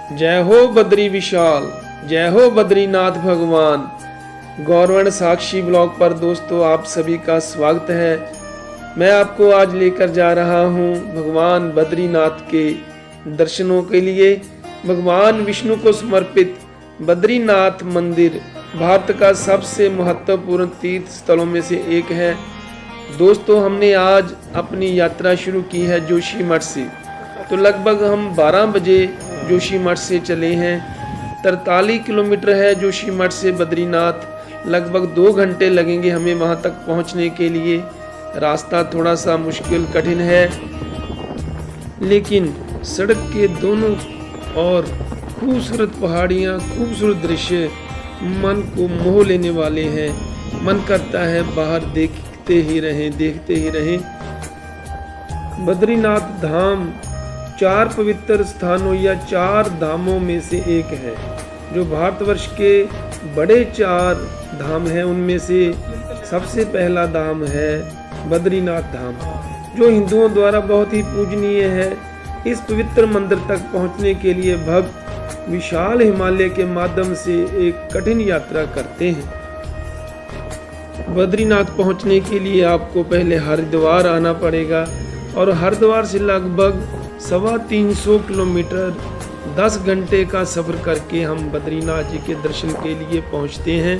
जय हो बद्री विशाल, जय हो बद्रीनाथ भगवान। गौरवर्ण साक्षी ब्लॉग पर दोस्तों आप सभी का स्वागत है। मैं आपको आज लेकर जा रहा हूं भगवान बद्रीनाथ के दर्शनों के लिए। भगवान विष्णु को समर्पित बद्रीनाथ मंदिर भारत का सबसे महत्वपूर्ण तीर्थ स्थलों में से एक है। दोस्तों हमने आज अपनी यात्रा शुरू की है जोशीमठ से। तो लगभग हम 12 बजे जोशीमठ से चले हैं। 43 किलोमीटर है जोशीमठ से बद्रीनाथ। लगभग 2 घंटे लगेंगे हमें वहां तक पहुंचने के लिए। रास्ता थोड़ा सा मुश्किल कठिन है, लेकिन सड़क के दोनों ओर खूबसूरत पहाड़ियाँ, खूबसूरत दृश्य मन को मोह लेने वाले हैं। मन करता है बाहर देखते ही रहें। बद्रीनाथ धाम 4 पवित्र स्थानों या 4 धामों में से एक है। जो भारतवर्ष के बड़े 4 धाम हैं उनमें से सबसे पहला धाम है बद्रीनाथ धाम, जो हिंदुओं द्वारा बहुत ही पूजनीय है। इस पवित्र मंदिर तक पहुंचने के लिए भक्त विशाल हिमालय के माध्यम से एक कठिन यात्रा करते हैं। बद्रीनाथ पहुंचने के लिए आपको पहले हरिद्वार आना पड़ेगा और हरिद्वार से लगभग 350 किलोमीटर 10 घंटे का सफ़र करके हम बद्रीनाथ जी के दर्शन के लिए पहुंचते हैं।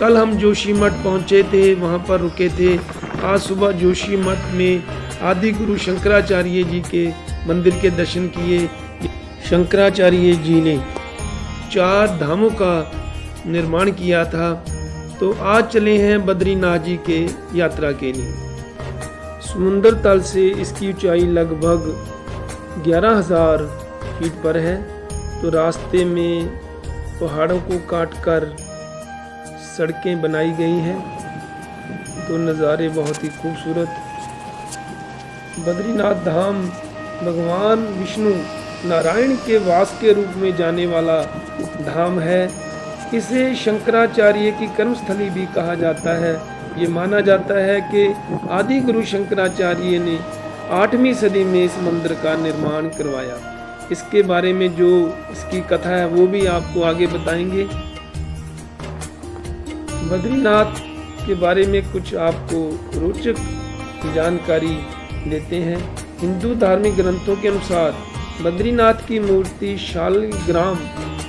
कल हम जोशीमठ पहुंचे थे, वहां पर रुके थे। आज सुबह जोशीमठ में आदि गुरु शंकराचार्य जी के मंदिर के दर्शन किए। शंकराचार्य जी ने 4 धामों का निर्माण किया था। तो आज चले हैं बद्रीनाथ जी के यात्रा के लिए। समुद्र तल से इसकी ऊंचाई लगभग 11,000 फीट पर है। तो रास्ते में पहाड़ों को काटकर सड़कें बनाई गई हैं। तो नज़ारे बहुत ही खूबसूरत। बद्रीनाथ धाम भगवान विष्णु नारायण के वास के रूप में जाने वाला धाम है। इसे शंकराचार्य की कर्मस्थली भी कहा जाता है। ये माना जाता है कि आदि गुरु शंकराचार्य ने 8वीं सदी में इस मंदिर का निर्माण करवाया। इसके बारे में जो इसकी कथा है वो भी आपको आगे बताएंगे। बद्रीनाथ के बारे में कुछ आपको रोचक जानकारी देते हैं। हिंदू धार्मिक ग्रंथों के अनुसार बद्रीनाथ की मूर्ति शालिग्राम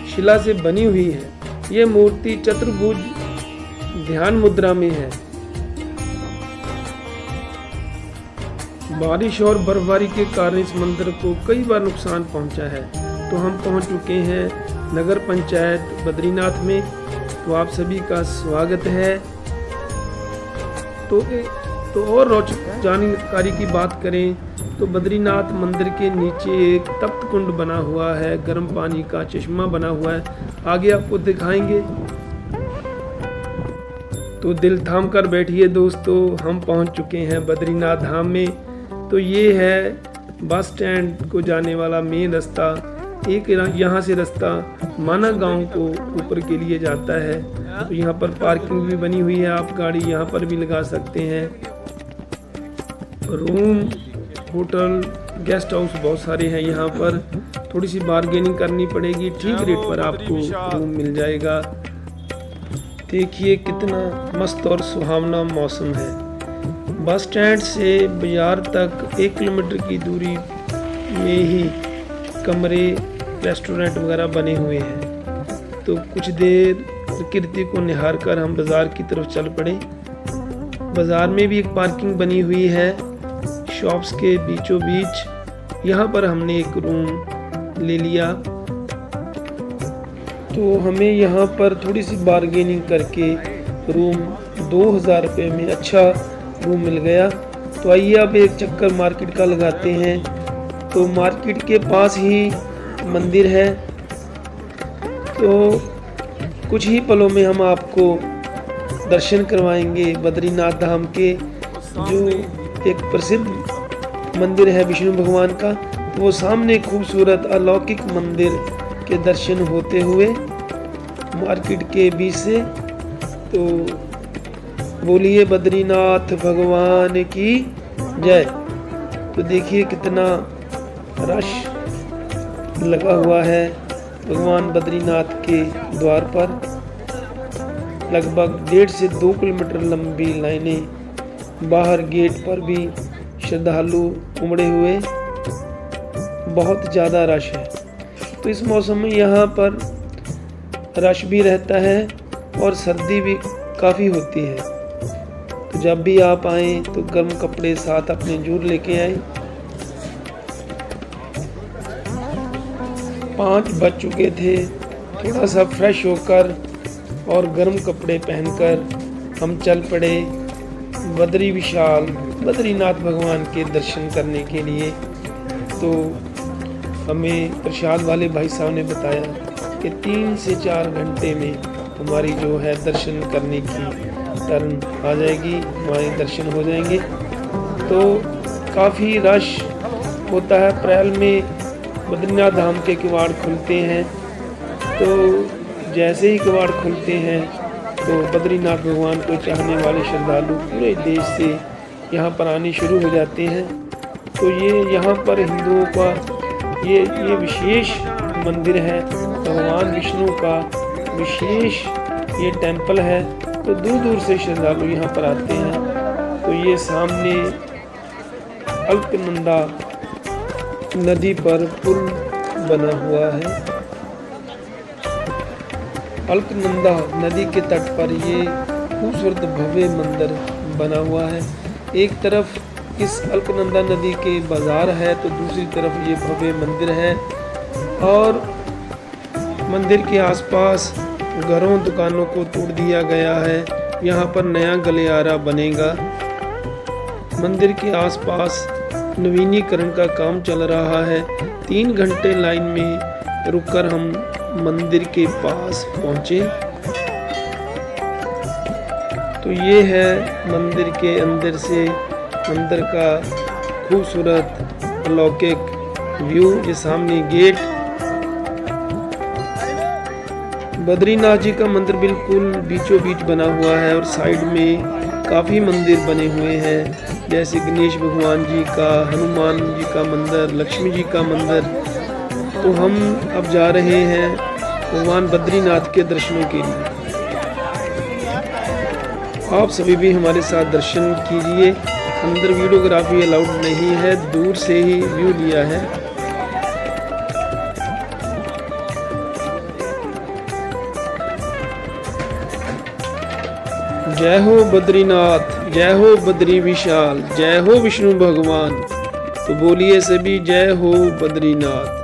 शिला से बनी हुई है। यह मूर्ति चतुर्भुज ध्यान मुद्रा में है। बारिश और बर्फबारी के कारण इस मंदिर को कई बार नुकसान पहुंचा है। तो हम पहुंच चुके हैं नगर पंचायत बद्रीनाथ में। तो आप सभी का स्वागत है। तो और रोचक जानकारी की बात करें तो बद्रीनाथ मंदिर के नीचे एक तप्त कुंड बना हुआ है, गर्म पानी का चश्मा बना हुआ है। आगे आपको दिखाएंगे। तो दिल थाम कर बैठिए दोस्तों, हम पहुंच चुके हैं बद्रीनाथ धाम में। तो ये है बस स्टैंड को जाने वाला मेन रास्ता। एक यहाँ से रास्ता माना गांव को ऊपर के लिए जाता है। तो यहाँ पर पार्किंग भी बनी हुई है, आप गाड़ी यहाँ पर भी लगा सकते हैं। रूम, होटल, गेस्ट हाउस बहुत सारे हैं यहाँ पर। थोड़ी सी बार्गेनिंग करनी पड़ेगी, ठीक रेट पर आपको रूम मिल जाएगा। देखिए कितना मस्त और सुहावना मौसम है। बस स्टैंड से बाजार तक 1 किलोमीटर की दूरी में ही कमरे, रेस्टोरेंट वगैरह बने हुए हैं। तो कुछ देर प्रकृति को निहार कर हम बाजार की तरफ चल पड़े। बाजार में भी एक पार्किंग बनी हुई है शॉप्स के बीचों बीच। यहाँ पर हमने एक रूम ले लिया। तो हमें यहाँ पर थोड़ी सी बार्गेनिंग करके रूम 2,000 रुपये में अच्छा रूम मिल गया। तो आइए अब एक चक्कर मार्केट का लगाते हैं। तो मार्केट के पास ही मंदिर है। तो कुछ ही पलों में हम आपको दर्शन करवाएंगे बद्रीनाथ धाम के, जो एक प्रसिद्ध मंदिर है विष्णु भगवान का। वो सामने खूबसूरत अलौकिक मंदिर के दर्शन होते हुए मार्केट के बीच से। तो बोलिए बद्रीनाथ भगवान की जय। तो देखिए कितना रश लगा हुआ है। भगवान बद्रीनाथ के द्वार पर लगभग 1.5 से 2 किलोमीटर लंबी लाइनें, बाहर गेट पर भी श्रद्धालु उमड़े हुए, बहुत ज़्यादा रश है। तो इस मौसम में यहाँ पर रश भी रहता है और सर्दी भी काफ़ी होती है। तो जब भी आप आएँ तो गर्म कपड़े साथ अपने जरूर लेके आएँ। 5 बज चुके थे, थोड़ा सा फ्रेश होकर और गर्म कपड़े पहनकर हम चल पड़े बद्री विशाल बद्रीनाथ भगवान के दर्शन करने के लिए। तो हमें प्रसाद वाले भाई साहब ने बताया कि 3 से 4 घंटे में हमारी जो है दर्शन करने की टर्न आ जाएगी, हमारे दर्शन हो जाएंगे। तो काफ़ी रश होता है। अप्रैल में बद्रीनाथ धाम के किवाड़ खुलते हैं, तो जैसे ही किवाड़ खुलते हैं तो बद्रीनाथ भगवान को चाहने वाले श्रद्धालु पूरे देश से यहाँ पर आने शुरू हो जाते हैं। तो ये यहाँ पर हिंदुओं का ये विशेष मंदिर है, भगवान विष्णु का विशेष ये टेंपल है। तो दूर दूर से श्रद्धालु यहाँ पर आते हैं। तो ये सामने अलकनंदा नदी पर पुल बना हुआ है। अलकनंदा नदी के तट पर ये खूबसूरत भव्य मंदिर बना हुआ है। एक तरफ इस अलकनंदा नदी के बाजार है तो दूसरी तरफ ये भव्य मंदिर है। और मंदिर के आसपास घरों दुकानों को तोड़ दिया गया है। यहाँ पर नया गलियारा बनेगा। मंदिर के आसपास नवीनीकरण का काम चल रहा है। 3 घंटे लाइन में रुककर हम मंदिर के पास पहुँचे। तो ये है मंदिर के अंदर से मंदिर का खूबसूरत अलौकिक व्यू। ये सामने गेट, बद्रीनाथ जी का मंदिर बिल्कुल बीचों बीच बना हुआ है और साइड में काफ़ी मंदिर बने हुए हैं, जैसे गणेश भगवान जी का, हनुमान जी का मंदिर, लक्ष्मी जी का मंदिर। तो हम अब जा रहे हैं भगवान बद्रीनाथ के दर्शनों के लिए। आप सभी भी हमारे साथ दर्शन कीजिए। अंदर वीडियोग्राफी अलाउड नहीं है, दूर से ही व्यू लिया है। जय हो बद्रीनाथ, जय हो बद्री विशाल, जय हो विष्णु भगवान। तो बोलिए सभी जय हो बद्रीनाथ।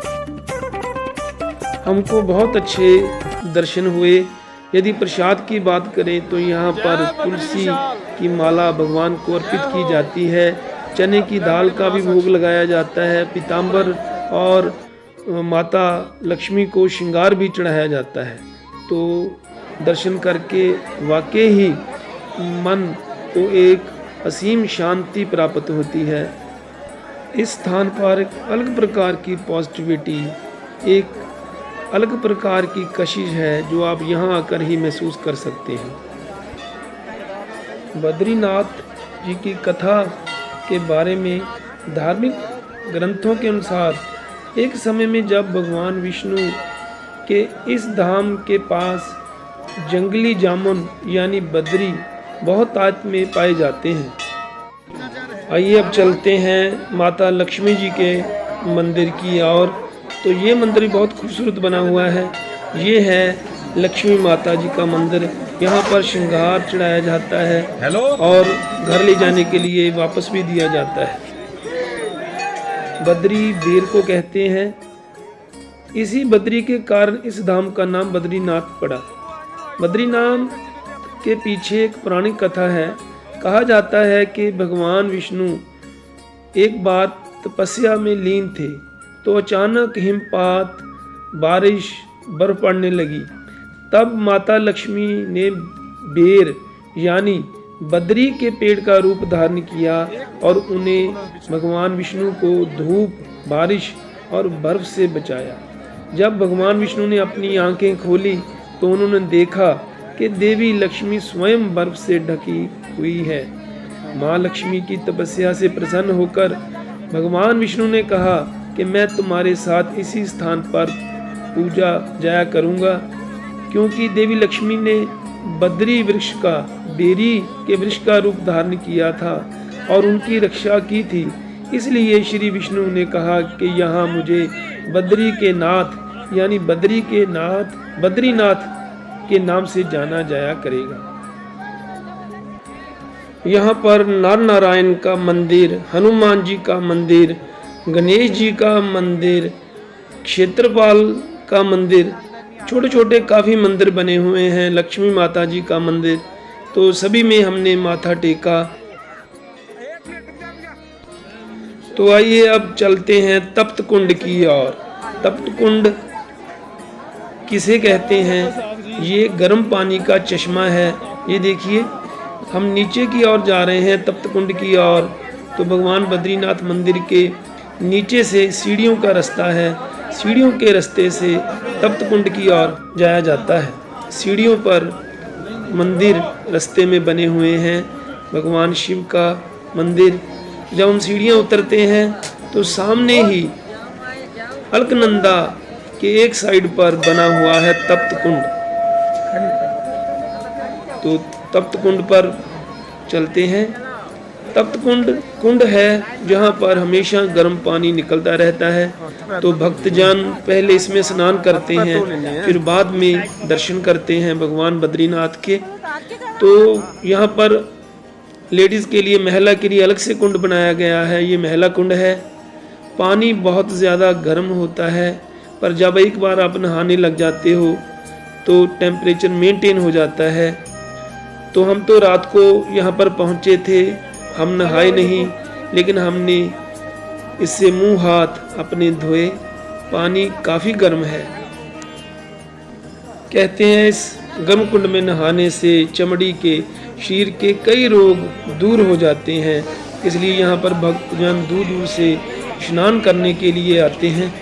हमको बहुत अच्छे दर्शन हुए। यदि प्रसाद की बात करें तो यहाँ पर तुलसी की माला भगवान को अर्पित की जाती है। चने की दाल का भी भोग लगाया जाता है। पीताम्बर और माता लक्ष्मी को श्रृंगार भी चढ़ाया जाता है। तो दर्शन करके वाकई ही मन को एक असीम शांति प्राप्त होती है। इस स्थान पर एक अलग प्रकार की पॉजिटिविटी, एक अलग प्रकार की कशिश है जो आप यहाँ आकर ही महसूस कर सकते हैं। बद्रीनाथ जी की कथा के बारे में धार्मिक ग्रंथों के अनुसार एक समय में जब भगवान विष्णु के इस धाम के पास जंगली जामुन यानी बद्री बहुत तादाद में पाए जाते हैं। आइए अब चलते हैं माता लक्ष्मी जी के मंदिर की ओर। तो ये मंदिर बहुत खूबसूरत बना हुआ है। ये है लक्ष्मी माता जी का मंदिर। यहाँ पर श्रृंगार चढ़ाया जाता है और घर ले जाने के लिए वापस भी दिया जाता है। बद्री बेर को कहते हैं। इसी बद्री के कारण इस धाम का नाम बद्रीनाथ पड़ा। बद्रीनाथ के पीछे एक पुरानी कथा है। कहा जाता है कि भगवान विष्णु एक बार तपस्या में लीन थे तो अचानक हिमपात, बारिश, बर्फ पड़ने लगी। तब माता लक्ष्मी ने बेर यानी बद्री के पेड़ का रूप धारण किया और उन्हें भगवान विष्णु को धूप, बारिश और बर्फ से बचाया। जब भगवान विष्णु ने अपनी आंखें खोली तो उन्होंने देखा कि देवी लक्ष्मी स्वयं बर्फ से ढकी हुई है। माँ लक्ष्मी की तपस्या से प्रसन्न होकर भगवान विष्णु ने कहा कि मैं तुम्हारे साथ इसी स्थान पर पूजा जाया करूँगा, क्योंकि देवी लक्ष्मी ने बद्री वृक्ष का, बेरी के वृक्ष का रूप धारण किया था और उनकी रक्षा की थी। इसलिए श्री विष्णु ने कहा कि यहाँ मुझे बद्री के नाथ यानी बद्रीनाथ के नाम से जाना जाया करेगा। यहाँ पर नर नारायण का मंदिर, हनुमान जी का मंदिर, गणेश जी का मंदिर, क्षेत्रपाल का मंदिर, छोटे छोटे काफ़ी मंदिर बने हुए हैं, लक्ष्मी माता जी का मंदिर, तो सभी में हमने माथा टेका। तो आइए अब चलते हैं तप्त कुंड की ओर। तप्त कुंड किसे कहते हैं? ये गर्म पानी का चश्मा है। ये देखिए, हम नीचे की ओर जा रहे हैं तप्त कुंड की ओर। तो भगवान बद्रीनाथ मंदिर के नीचे से सीढ़ियों का रास्ता है, सीढ़ियों के रास्ते से तप्त कुंड की ओर जाया जाता है। सीढ़ियों पर मंदिर रास्ते में बने हुए हैं, भगवान शिव का मंदिर। जब हम सीढ़ियाँ उतरते हैं तो सामने ही अलकनंदा के एक साइड पर बना हुआ है तप्त कुंड। तो तप्त कुंड पर चलते हैं। तप्त कुंड है जहाँ पर हमेशा गर्म पानी निकलता रहता है। तो भक्तजन पहले इसमें स्नान करते हैं, फिर बाद में दर्शन करते हैं भगवान बद्रीनाथ के। तो यहाँ पर लेडीज़ के लिए, महिला के लिए अलग से कुंड बनाया गया है। ये महिला कुंड है। पानी बहुत ज़्यादा गर्म होता है, पर जब एक बार आप नहाने लग जाते हो तो टेम्परेचर मेंटेन हो जाता है। तो हम तो रात को यहाँ पर पहुँचे थे, हम नहाए नहीं, लेकिन हमने इससे मुंह हाथ अपने धोए। पानी काफ़ी गर्म है। कहते हैं इस गर्म कुंड में नहाने से चमड़ी के, शरीर के कई रोग दूर हो जाते हैं। इसलिए यहाँ पर भक्तजन दूर दूर से स्नान करने के लिए आते हैं।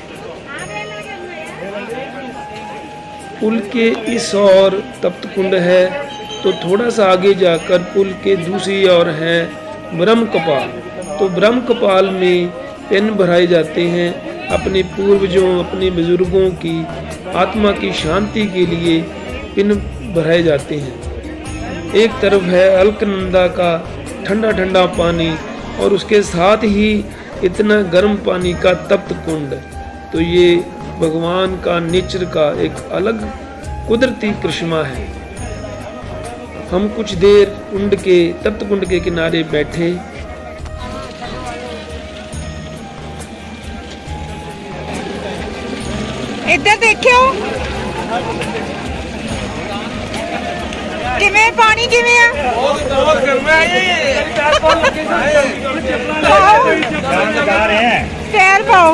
पुल के इस ओर तप्त कुंड है, तो थोड़ा सा आगे जाकर पुल के दूसरी ओर है ब्रह्म कपाल। तो ब्रह्म कपाल में पिंड भराए जाते हैं। अपने पूर्वजों, अपने बुजुर्गों की आत्मा की शांति के लिए पिंड भराए जाते हैं। एक तरफ है अलकनंदा का ठंडा ठंडा पानी और उसके साथ ही इतना गर्म पानी का तप्त कुंड। तो ये भगवान का नेचर का एक अलग कुदरती करिश्मा है। हम कुछ देर तप्त कुंड के किनारे बैठे। इधर देखियो किਵੇਂ पानी किਵੇਂ ਆ बहुत गर्म है ये पैर पाओ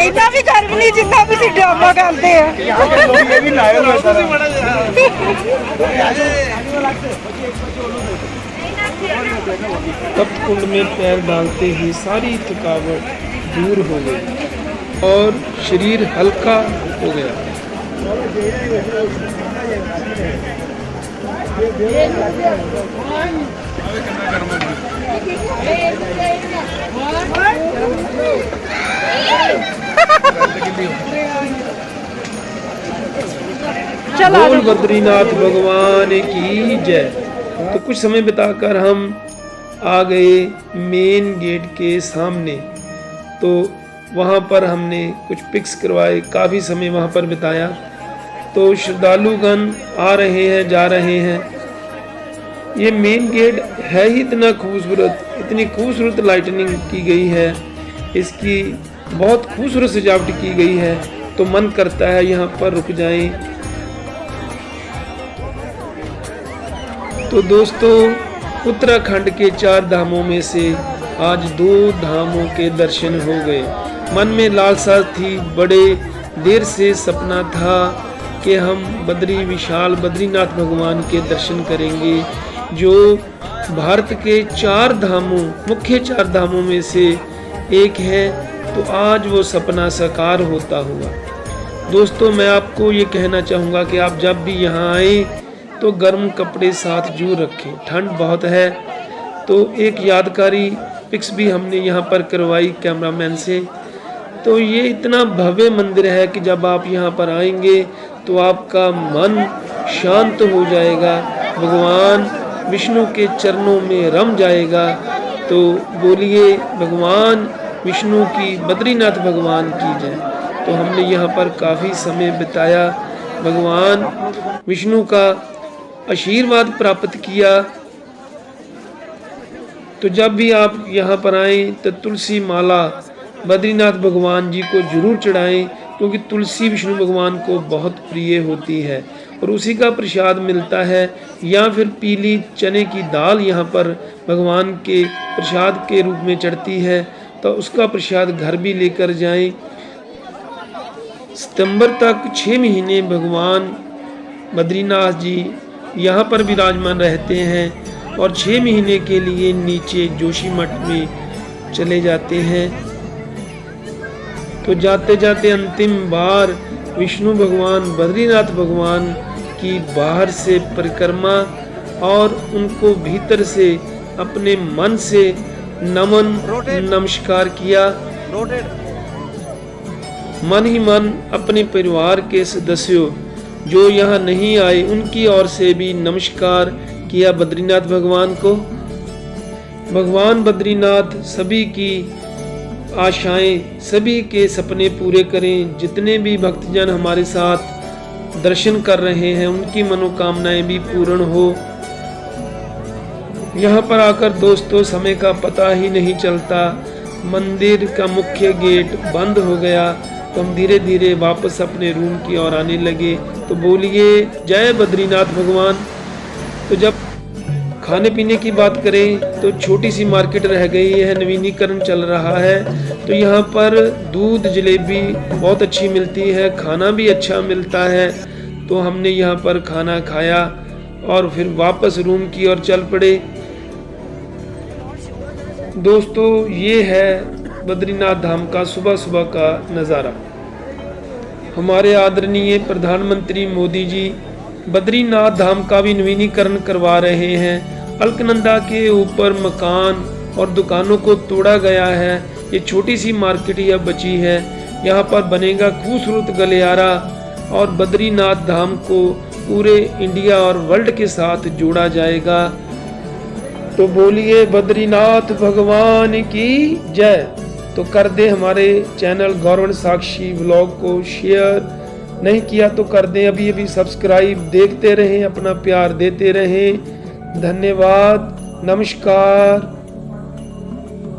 इतना भी गर्म नहीं जितना तुम ड्रामा करते हैं। तप्त कुंड में पैर डालते ही सारी थकावट दूर हो गई और शरीर हल्का हो गया। बोल बद्रीनाथ भगवान की जय। तो कुछ समय बिताकर हम आ गए मेन गेट के सामने। तो वहाँ पर हमने कुछ पिक्स करवाए, काफ़ी समय वहाँ पर बिताया। तो श्रद्धालुगण आ रहे हैं, जा रहे हैं। ये मेन गेट है ही इतना खूबसूरत, इतनी खूबसूरत लाइटनिंग की गई है, इसकी बहुत खूबसूरत सजावट की गई है। तो मन करता है यहाँ पर रुक जाएं। तो दोस्तों, उत्तराखंड के 4 धामों में से आज 2 धामों के दर्शन हो गए। मन में लालसा थी, बड़े देर से सपना था कि हम विशाल बद्रीनाथ भगवान के दर्शन करेंगे, जो भारत के 4 धामों, मुख्य 4 धामों में से एक है। तो आज वो सपना साकार होता हुआ। दोस्तों, मैं आपको ये कहना चाहूँगा कि आप जब भी यहाँ आए तो गर्म कपड़े साथ जरूर रखें, ठंड बहुत है। तो एक यादगारी पिक्स भी हमने यहाँ पर करवाई कैमरामैन से। तो ये इतना भव्य मंदिर है कि जब आप यहाँ पर आएंगे तो आपका मन शांत हो जाएगा, भगवान विष्णु के चरणों में रम जाएगा। तो बोलिए भगवान विष्णु की, बद्रीनाथ भगवान की जय। तो हमने यहाँ पर काफ़ी समय बिताया, भगवान विष्णु का आशीर्वाद प्राप्त किया। तो जब भी आप यहाँ पर आएँ तो तुलसी माला बद्रीनाथ भगवान जी को जरूर चढ़ाएं, क्योंकि तुलसी विष्णु भगवान को बहुत प्रिय होती है और उसी का प्रसाद मिलता है। या फिर पीली चने की दाल यहाँ पर भगवान के प्रसाद के रूप में चढ़ती है, तो उसका प्रसाद घर भी लेकर जाएं। सितंबर तक 6 महीने भगवान बद्रीनाथ जी यहाँ पर विराजमान रहते हैं और 6 महीने के लिए नीचे जोशीमठ में चले जाते हैं। तो जाते जाते अंतिम बार विष्णु भगवान बद्रीनाथ भगवान की बाहर से परिक्रमा और उनको भीतर से अपने मन से नमन नमस्कार किया। मन ही मन अपने परिवार के सदस्यों जो यहाँ नहीं आए उनकी ओर से भी नमस्कार किया बद्रीनाथ भगवान को। भगवान बद्रीनाथ सभी की आशाएं, सभी के सपने पूरे करें। जितने भी भक्तजन हमारे साथ दर्शन कर रहे हैं उनकी मनोकामनाएं भी पूर्ण हो। यहाँ पर आकर दोस्तों समय का पता ही नहीं चलता। मंदिर का मुख्य गेट बंद हो गया तो हम धीरे धीरे वापस अपने रूम की ओर आने लगे। तो बोलिए जय बद्रीनाथ भगवान। तो जब खाने पीने की बात करें तो छोटी सी मार्केट रह गई है, नवीनीकरण चल रहा है। तो यहाँ पर दूध जलेबी बहुत अच्छी मिलती है, खाना भी अच्छा मिलता है। तो हमने यहाँ पर खाना खाया और फिर वापस रूम की ओर चल पड़े। दोस्तों ये है बद्रीनाथ धाम का सुबह सुबह का नज़ारा। हमारे आदरणीय प्रधानमंत्री मोदी जी बद्रीनाथ धाम का भी नवीनीकरण करवा रहे हैं। अलकनंदा के ऊपर मकान और दुकानों को तोड़ा गया है। ये छोटी सी मार्केट यह बची है। यहाँ पर बनेगा खूबसूरत गलियारा और बद्रीनाथ धाम को पूरे इंडिया और वर्ल्ड के साथ जोड़ा जाएगा। तो बोलिए बद्रीनाथ भगवान की जय। तो कर दे हमारे चैनल गौरव साक्षी व्लॉग को शेयर, नहीं किया तो कर दें अभी अभी सब्सक्राइब। देखते रहें, अपना प्यार देते रहें। धन्यवाद, नमस्कार।